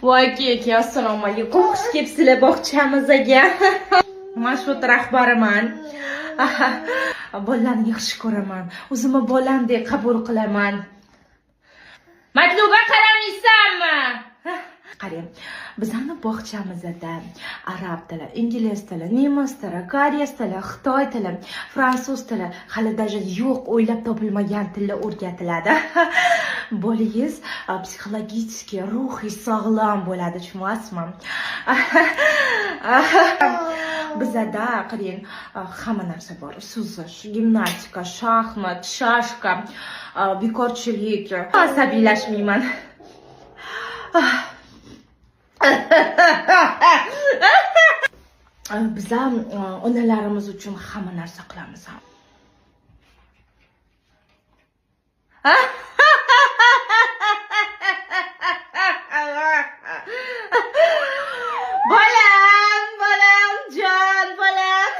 Voy aka, assalomu alaykum. Xush kelibsizlar bog'chamizga. Marshut rahbariman. Bolalarni yaxshi ko'raman. O'zimni bolamdek qabul qilaman. Matluba qaramaysanmi? Qarang, bizning bog'chamizda arab tili, ingliz tili, nemis tili, koreys tili, xitoy tili, fransuz tili, hali даже yo'q, o'ylab topilmagan tillar o'rgatiladi. Bolangiz psixologически, ruhiy sog'lom bo'ladi, tushunasizmi? Bizda qarang, hamma narsa bor. Suzish, gimnastika, shaxmat, shashka, bekorchilik. Asabiylashmayman. Bizlar onalarimiz uchun hamma narsa qilamiz. Bolam, jon, bolam.